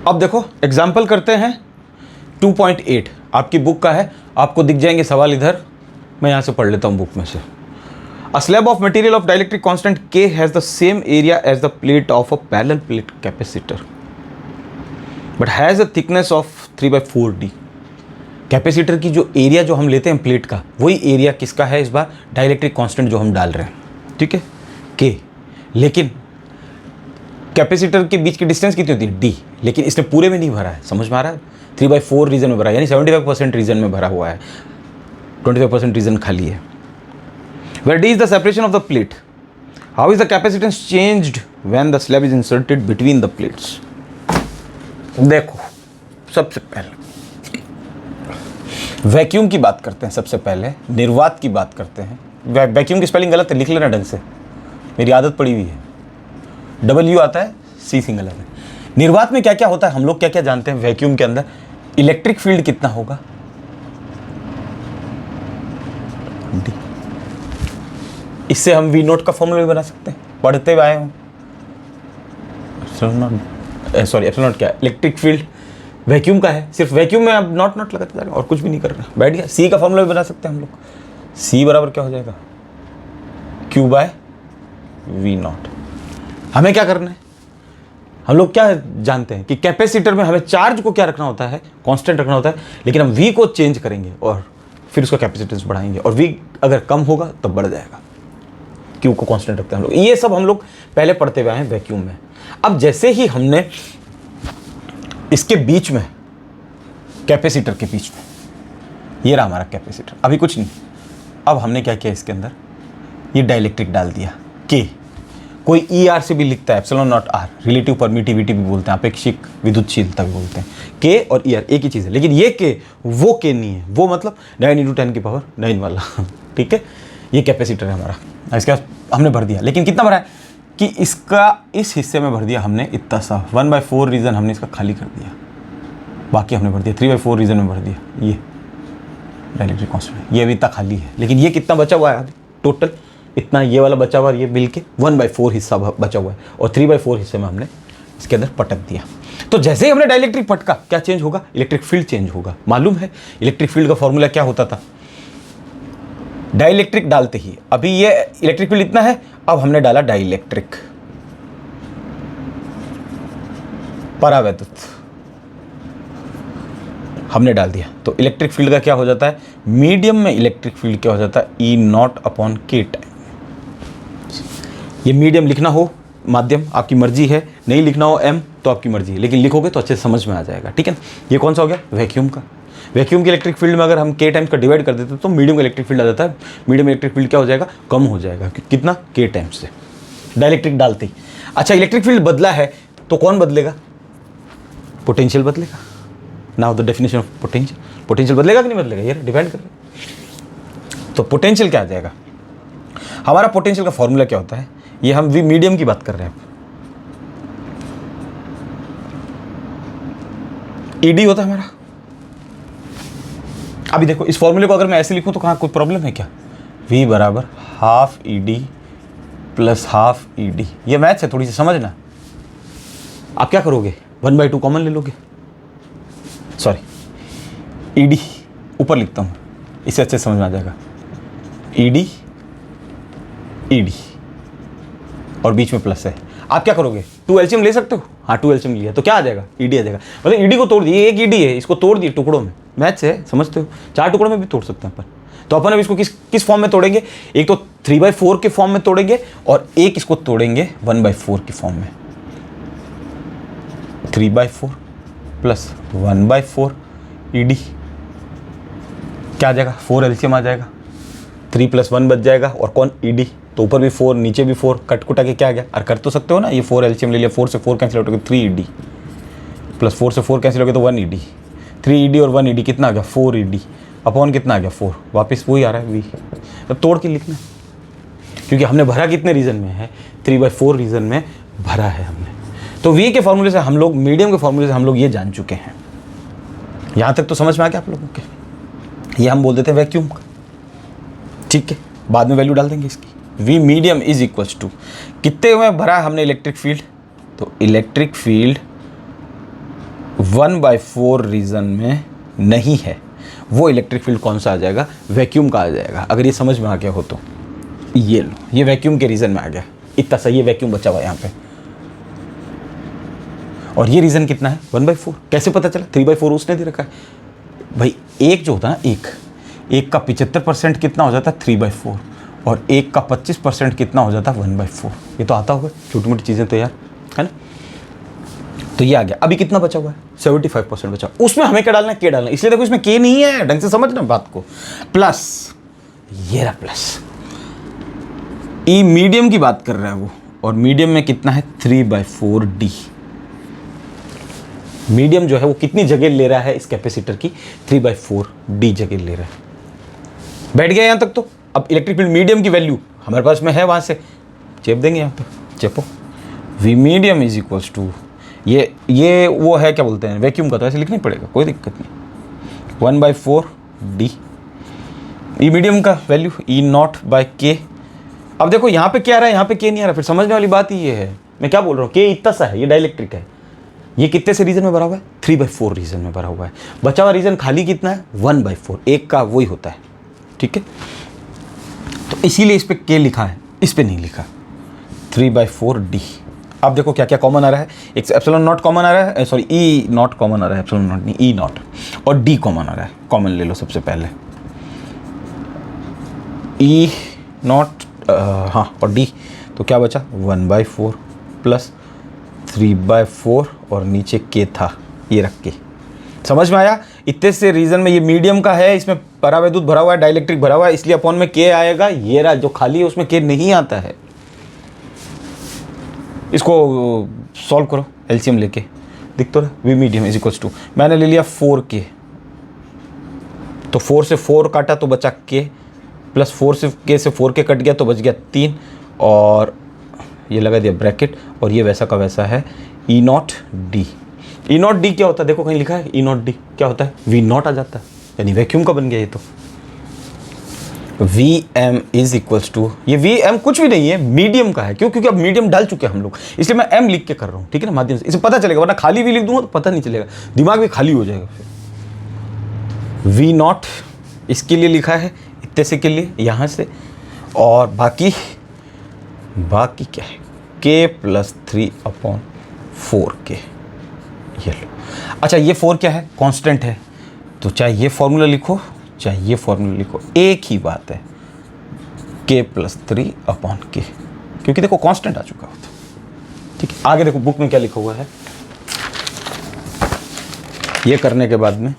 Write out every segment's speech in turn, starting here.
अब देखो एग्जाम्पल करते हैं 2.8 आपकी बुक का है, आपको दिख जाएंगे सवाल इधर, मैं यहाँ से पढ़ लेता हूँ बुक में से। A slab of material of dielectric constant K has the same area as the plate of a parallel plate capacitor, but has a thickness of 3/4D। Capacitor की जो एरिया जो हम लेते हैं प्लेट का, वही एरिया किसका है इस बार, डाइलेक्ट्रिक कांस्टेंट जो हम डाल रहे हैं, ठीक है, K। लेकिन कैपेसिटर के बीच की डिस्टेंस कितनी होती है, D, लेकिन इसने पूरे में नहीं भरा है, समझ में आ रहा है, 3/4 रीजन में भरा है, यानी 75% रीजन में भरा हुआ है, 25% रीजन खाली है। Where D is the separation of the plate, how is the capacitance changed when the slab is inserted between the plates? देखो सबसे पहले वैक्यूम की बात करते हैं, सबसे पहले निर्वात की बात करते हैं। वैक्यूम की स्पेलिंग गलत है, लिख लेना ढंग से, मेरी आदत पड़ी हुई है, W आता है, C सिंगल है। निर्वात में क्या क्या होता है, हम लोग क्या क्या जानते हैं वैक्यूम के अंदर, इलेक्ट्रिक फील्ड कितना होगा, D। इससे हम V नोट का फॉर्मूला भी बना सकते हैं, पढ़ते हुए आए हूँ, एप्सिलॉन नॉट क्या है, इलेक्ट्रिक फील्ड वैक्यूम का है, सिर्फ वैक्यूम में अब नॉट लगाते जा रहे हैं और कुछ भी नहीं कर रहे हैं, बैठ गया। C का फॉर्मूला भी बना सकते हैं हम लोग, C बराबर क्या हो जाएगा, Q/V नॉट। हमें क्या करना है, हम लोग क्या जानते हैं कि कैपेसिटर में हमें चार्ज को क्या रखना होता है, कांस्टेंट रखना होता है, लेकिन हम V को चेंज करेंगे और फिर उसका कैपेसिटेंस बढ़ाएंगे, और V अगर कम होगा तब बढ़ जाएगा, Q को कांस्टेंट रखते हैं हम लोग। ये सब हम लोग पहले पढ़ते हुए आए हैं वैक्यूम में। अब जैसे ही हमने इसके बीच में, कैपेसिटर के बीच में, ये रहा हमारा कैपेसिटर, अभी कुछ नहीं, अब हमने क्या किया इसके अंदर, ये डाइलेक्ट्रिक डाल दिया K, कोई ER से भी लिखता है, epsilon not R, relative permittivity भी बोलते हैं, अपेक्षिक विद्युतशीलता भी बोलते हैं, K और ER एक ही चीज़ है, लेकिन ये K वो K नहीं है, वो मतलब 9 × 10⁹ वाला ठीक है, ये कैपेसिटर है हमारा, इसके बाद हमने भर दिया, लेकिन कितना भरा है कि इसका इस हिस्से में भर दिया हमने इतना सा, 1/4 रीजन हमने इसका खाली कर दिया, बाकी हमने भर दिया 3/4 रीजन में भर दिया, ये डाइलेक्ट्रिक कांस्टेंट, ये अभी इतना खाली है, लेकिन ये कितना बचा हुआ है अभी टोटल, इतना ये वाला बचा हुआ है, ये मिल के 1/4 हिस्सा बचा हुआ है, और 3/4 हिस्से में हमने इसके अंदर पटक दिया। तो जैसे ही हमने डाइलेक्ट्रिक पटका, क्या चेंज होगा, इलेक्ट्रिक फील्ड चेंज होगा। मालूम है इलेक्ट्रिक फील्ड का फॉर्मूला क्या होता था, डाइलेक्ट्रिक डालते ही, अभी ये इलेक्ट्रिक फील्ड इतना है, अब हमने डाला डाइलेक्ट्रिक, परावैद्युत हमने डाल दिया, तो इलेक्ट्रिक फील्ड का क्या हो जाता है, मीडियम में इलेक्ट्रिक फील्ड क्या हो जाता है, E0/K टाइम। ये मीडियम लिखना हो, माध्यम आपकी मर्जी है, नहीं लिखना हो M तो आपकी मर्जी है, लेकिन लिखोगे तो अच्छे से समझ में आ जाएगा, ठीक है। ये कौन सा हो गया, वैक्यूम का। वैक्यूम के इलेक्ट्रिक फील्ड में अगर हम K टाइम्स का डिवाइड कर देते तो मीडियम का इलेक्ट्रिक फील्ड आ जाता है, मीडियम इलेक्ट्रिक फील्ड क्या हो जाएगा, कम हो जाएगा, कितना, K टाइम्स से, डाइलेक्ट्रिक डालते ही। अच्छा, इलेक्ट्रिक फील्ड बदला है तो कौन बदलेगा, पोटेंशियल बदलेगा। Now the definition of potential, potential बदलेगा कि नहीं बदलेगा, ये डिपेंड करेगा। तो पोटेंशियल क्या आ जाएगा, हमारा पोटेंशियल का फॉर्मूला क्या होता है, ये हम V मीडियम की बात कर रहे हैं, ED होता है हमारा। अभी देखो इस फॉर्मूले को अगर मैं ऐसे लिखूं तो कहाँ कोई प्रॉब्लम है क्या, V बराबर ½ ED प्लस ½ ED, ये मैथ्स है, थोड़ी सी समझना। आप क्या करोगे, 1/2 कॉमन ले लोगे, सॉरी ED ऊपर लिखता हूँ, इससे अच्छे समझ में आ जाएगा, ED और बीच में प्लस है। आप क्या करोगे, 2 एलसीएम ले सकते हो, हाँ 2 एलसीएम लिया तो क्या आ जाएगा, ED आ जाएगा। मतलब ED को तोड़ दिए, एक ED है, इसको तोड़ दिए टुकड़ों में, मैथ्स है समझते हो, 4 टुकड़ों में भी तोड़ सकते हैं अपन। तो अपन अब इसको किस फॉर्म में तोड़ेंगे, एक तो 3/4 के फॉर्म में तोड़ेंगे और एक इसको तोड़ेंगे 1/4 के फॉर्म में, 3/4 प्लस 1/4 ED क्या आ जाएगा, 4 एलसीएम आ जाएगा, 3 + 1 बच जाएगा, और कौन, ED, तो ऊपर भी 4 नीचे भी 4, कट कुटा के क्या आ गया, और कर तो सकते हो ना, ये 4 एलसीएम ले लिया, 4 से 4 कैंसिल आउट हो गया 3 ED, प्लस 4 से 4 कैंसिल हो गया तो 1 ED, 3 ED और 1 ED कितना आ गया, 4 ED अपॉन कितना आ गया, 4, वापस वही आ रहा है V। तो तोड़ के लिखना, क्योंकि हमने भरा कितने रीजन में है, 3/4 रीजन में भरा है हमने। तो V के फॉर्मूले से हम लोग, मीडियम के फॉर्मूले से हम लोग ये जान चुके हैं। यहाँ तक तो समझ में आ गया आप लोगों के, ये हम बोल देते हैं वैक्यूम का, ठीक है, बाद में वैल्यू डाल देंगे इसकी। V medium is equals to कितने में भरा है हमने इलेक्ट्रिक फील्ड, तो इलेक्ट्रिक फील्ड 1/4 रीजन में नहीं है, वो इलेक्ट्रिक फील्ड कौन सा आ जाएगा? वैक्यूम का आ जाएगा। अगर ये समझ में आ गया हो तो ये लो, ये वैक्यूम के रीजन में आ गया, इतना सा ये वैक्यूम बचा हुआ है यहाँ पे। और ये रीजन कितना है? 1/4। कैसे पता चला? 3/4 उसने दे रखा है भाई। एक जो होता है एक का 75% कितना हो जाता है? 3/4। और एक का 25% कितना हो जाता है? 1/4। ये तो आता होगा, छोटी मोटी चीज़ें तो यार, है ना। तो ये आ गया। अभी कितना बचा हुआ है? 75% बचा। उसमें हमें क्या डालना है? के डालना है। इसलिए देखो इसमें के नहीं है, ढंग से समझना बात को। प्लस ये रहा प्लस, ई मीडियम की बात कर रहा है वो, और मीडियम में कितना है? 3/4D। मीडियम जो है वो कितनी जगह ले रहा है इस कैपेसिटर की? 3/4D जगह ले रहा है। बैठ गया यहां तक तो। अब इलेक्ट्रिक फील्ड मीडियम की वैल्यू हमारे पास में है, वहां से चेप देंगे यहाँ पे, चेपो। V medium is equals to, ये वो है क्या बोलते हैं वैक्यूम का, तो ऐसे लिखना ही पड़ेगा, कोई दिक्कत नहीं। 1/4D। ई मीडियम का वैल्यू E0/K। अब देखो यहाँ पे क्या आ रहा है, यहाँ पे के नहीं आ रहा। फिर समझने वाली बात ही ये है, मैं क्या बोल रहा हूँ, के इतना सा है, ये डाइलेक्ट्रिक है। ये कितने से रीजन में भरा हुआ है? 3/4 रीजन में भरा हुआ है। बचा हुआ रीजन खाली कितना है? 1/4। एक का वही होता है, ठीक है। तो इसीलिए इस पे के लिखा है, इस पे नहीं लिखा 3/4D। अब देखो क्या क्या कॉमन आ रहा है। एक एप्सिलॉन नॉट कॉमन आ रहा है, सॉरी ई नॉट कॉमन आ रहा है, एप्सिलॉन नॉट नहीं, ई नॉट। और डी कॉमन आ रहा है। कॉमन ले लो सबसे पहले, ई नॉट, हाँ, और डी। तो क्या बचा? 1/4 प्लस 3/4 और नीचे के था, ये रख के। समझ में आया? इतने से रीजन में ये मीडियम का है, इसमें परावैद्युत भरा हुआ है, डाइलेक्ट्रिक भरा हुआ है, इसलिए अपॉन में के आएगा। ये रहा जो खाली है उसमें के नहीं आता है। इसको सॉल्व करो एलसीएम लेके, दिख तो रहा। V medium is equals to, मैंने ले लिया 4K, तो 4 से 4 काटा तो बचा K, प्लस 4 से K से 4K कट गया तो बच गया 3, और ये लगा दिया ब्रैकेट, और ये वैसा का वैसा है E0D। E0D क्या होता है? देखो कहीं लिखा है E0D क्या होता है? V0 आ जाता है, यानी वैक्यूम का बन गया ये तो। Vm इज इक्वल्स टू, ये Vm कुछ भी नहीं है, मीडियम का है। क्यों? क्योंकि अब मीडियम डाल चुके हैं हम लोग, इसलिए मैं M लिख के कर रहा हूँ, ठीक है ना, माध्यम से। इसे पता चलेगा, वरना खाली भी लिख दूंगा तो पता नहीं चलेगा, दिमाग भी खाली हो जाएगा फिर। V0 इसके लिए लिखा है, इतने से के लिए यहाँ से, और बाकी क्या है? K plus 3/4K। ये लो। अच्छा, ये 4 क्या है? कांस्टेंट है, तो चाहे ये फॉर्मूला लिखो चाहे ये फॉर्मूला लिखो, एक ही बात है, K प्लस 3/K, क्योंकि देखो कांस्टेंट आ चुका होता। ठीक है, आगे देखो बुक में क्या लिखा हुआ है। ये करने के बाद में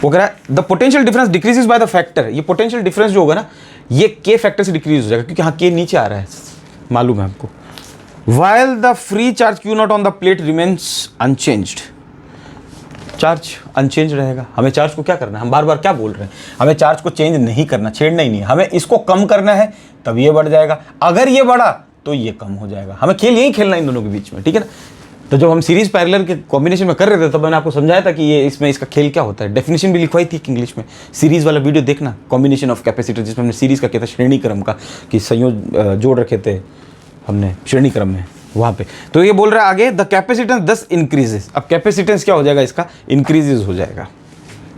वो कह रहा है the potential difference decreases by the factor. ये पोटेंशियल डिफरेंस जो होगा ना, ये K फैक्टर से डिक्रीज हो जाएगा, क्योंकि हाँ K नीचे आ रहा है, मालूम है हमको। While the free charge Q0 on the plate remains unchanged, charge unchanged रहेगा। हमें चार्ज को क्या करना है? हम बार बार क्या बोल रहे हैं, हमें चार्ज को चेंज नहीं करना, छेड़ना ही नहीं है, हमें इसको कम करना है, तब ये बढ़ जाएगा। अगर ये बढ़ा तो ये कम हो जाएगा। हमें खेल यही खेलना इन दोनों के बीच में, ठीक है ना। तो जब हम सीरीज पैरेलल के कॉम्बिनेशन में कर रहे थे तब मैंने आपको समझाया था कि ये इसमें इसका खेल क्या होता है। डेफिनेशन भी लिखवाई थी इंग्लिश में, सीरीज वाला वीडियो देखना, कॉम्बिनेशन ऑफ कैपेसिटर, जिसमें हमने सीरीज का किया था, श्रेणी क्रम का, कि संयोज जोड़ रखे थे हमने श्रेणी क्रम में वहाँ पे। तो ये बोल रहा है आगे द कैपेसिटेंस दस इंक्रीजेस। अब कैपेसिटेंस क्या हो जाएगा इसका? इंक्रीजेस हो जाएगा।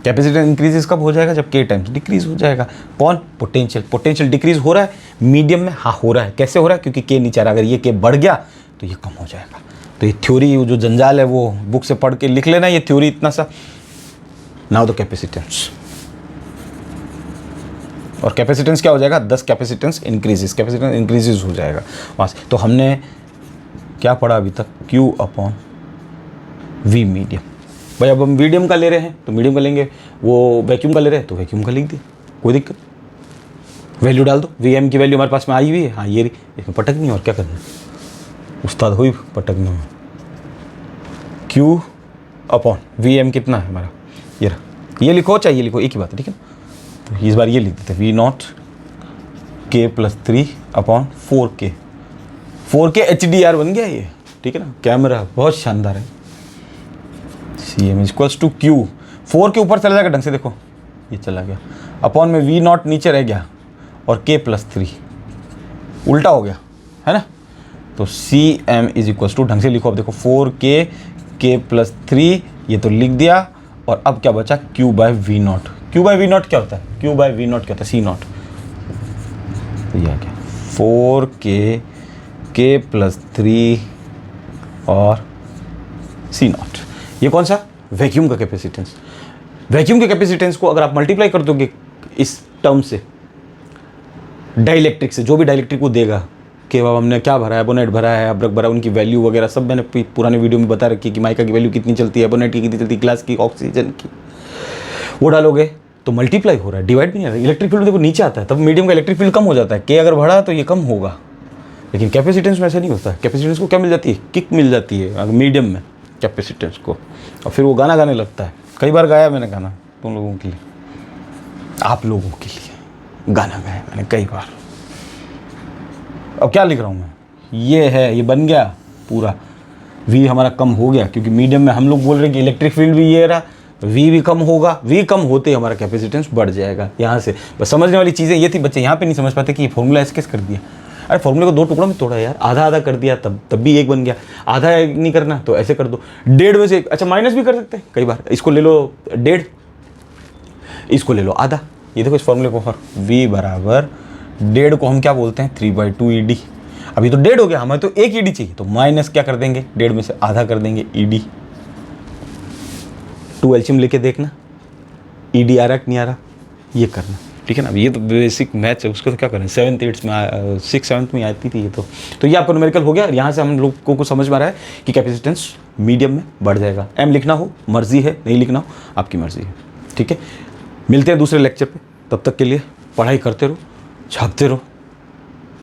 कैपेसिटेंस इंक्रीजेस कब हो जाएगा? जब K टाइम्स डिक्रीज हो जाएगा। कौन? पोटेंशियल डिक्रीज हो रहा है मीडियम में, हाँ हो रहा है। कैसे हो रहा है? क्योंकि K नीचे आ रहा है। अगर ये K बढ़ गया तो ये कम हो जाएगा। तो ये थ्योरी जो जंजाल है वो बुक से पढ़ के लिख लेना, ये थ्योरी इतना सा। नाउ द कैपेसिटेंस, और कैपेसिटेंस क्या हो जाएगा? 10 कैपेसिटेंस इंक्रीजेस हो जाएगा वहाँ से। तो हमने क्या पढ़ा अभी तक? Q/V medium. भाई अब हम मीडियम का ले रहे हैं तो मीडियम का लेंगे, वो वैक्यूम का ले रहे हैं तो वैक्यूम का लिख दिए, कोई दिक्कत। वैल्यू डाल दो, Vm की वैल्यू हमारे पास में आई हुई है, हाँ ये इसमें पटक नहीं, और क्या करना है, उस्ताद हुई पटकना में। Q/Vm कितना है हमारा? ये रहा, ये लिखो चाहे ये लिखो, एक ही बात है, ठीक है। तो इस बार ये लिख देते हैं V0 K plus 3/4K। 4K HDR बन गया ये, ठीक है ना। कैमरा बहुत शानदार है। Cm इक्वल्स टू Q, 4 के ऊपर चला जाएगा, ढंग से देखो ये चला गया, अपॉन में V0 नीचे रह गया, और K प्लस 3 उल्टा हो गया, है ना। तो Cm इज इक्वल्स टू, ढंग से लिखो अब देखो, 4K के प्लस 3, ये तो लिख दिया। और अब क्या बचा, q by v naught. Q by v naught क्या होता है, क्यू बाय वी नॉट क्या होता है, सी नॉट। तो यह क्या, 4k प्लस 3 और सी नॉट। ये कौन सा, वैक्यूम का कैपेसिटेंस। वैक्यूम के कैपेसिटेंस को अगर आप मल्टीप्लाई कर दोगे इस टर्म से, डाइलेक्ट्रिक से, जो भी डाइलेक्ट्रिक को देगा कि अब हमने क्या भरा है, एबोनेट भरा है, अब्रक भरा, उनकी वैल्यू वगैरह सब मैंने पुराने वीडियो में बता रखी है कि माइका की वैल्यू कितनी चलती है, एबोनेट की कितनी चलती है, ग्लास की, ऑक्सीजन की, वो डालोगे तो मल्टीप्लाई हो रहा है, डिवाइड भी नहीं आ रहा है। इलेक्ट्रिक फील्ड देखो नीचे आता है, तब मीडियम का इलेक्ट्रिक फील्ड कम हो जाता है, के अगर बढ़ा तो ये कम होगा। लेकिन कैपेसिटेंस में ऐसा नहीं होता है। कैपेसिटेंस को क्या मिल जाती है, किक मिल जाती है मीडियम में कैपेसिटेंस को, और फिर वो गाना गाने लगता है। कई बार गाया मैंने गाना तुम लोगों के लिए, आप लोगों के लिए गाना गाया मैंने कई बार। अब क्या लिख रहा हूँ मैं, ये है, ये बन गया पूरा, V हमारा कम हो गया क्योंकि मीडियम में हम लोग बोल रहे हैं कि इलेक्ट्रिक फील्ड भी ये रहा, V भी कम होगा, V कम होते ही हमारा कैपेसिटेंस बढ़ जाएगा। यहाँ से बस समझने वाली चीज़ें ये थी, बच्चे यहाँ पे नहीं समझ पाते कि ये फॉर्मूला ऐसे कैसे कर दिया। अरे फॉर्मूले को 2 टुकड़ों में तोड़ा यार, आधा आधा कर दिया तब भी एक बन गया, आधा नहीं करना तो ऐसे कर दो, 1.5 में से अच्छा माइनस भी कर सकते हैं कई बार, इसको ले लो 1.5, इसको ले लो आधा। ये देखो इस फॉर्मूले को, और V बराबर 1.5 को हम क्या बोलते हैं, 3/2 ED। अभी तो 1.5 हो गया, हमें तो 1 ED चाहिए, तो माइनस क्या कर देंगे, 1.5 में से आधा कर देंगे ED। 2 एल्शियम लेके देखना ED आ रहा कि नहीं आ रहा, ये करना, ठीक है ना। ये तो बेसिक मैथ्स है, उसको तो क्या करें, 7th 8th में 6th 7th में आती थी ये तो ये आपका न्यूमेरिकल हो गया। यहाँ से हम लोगों को समझ में आ रहा है कि कैपेसिटेंस मीडियम में बढ़ जाएगा। M लिखना हो मर्जी है, नहीं लिखना हो आपकी मर्जी है, ठीक है। मिलते हैं दूसरे लेक्चर पे, तब तक के लिए पढ़ाई करते रहो, छापते रहो।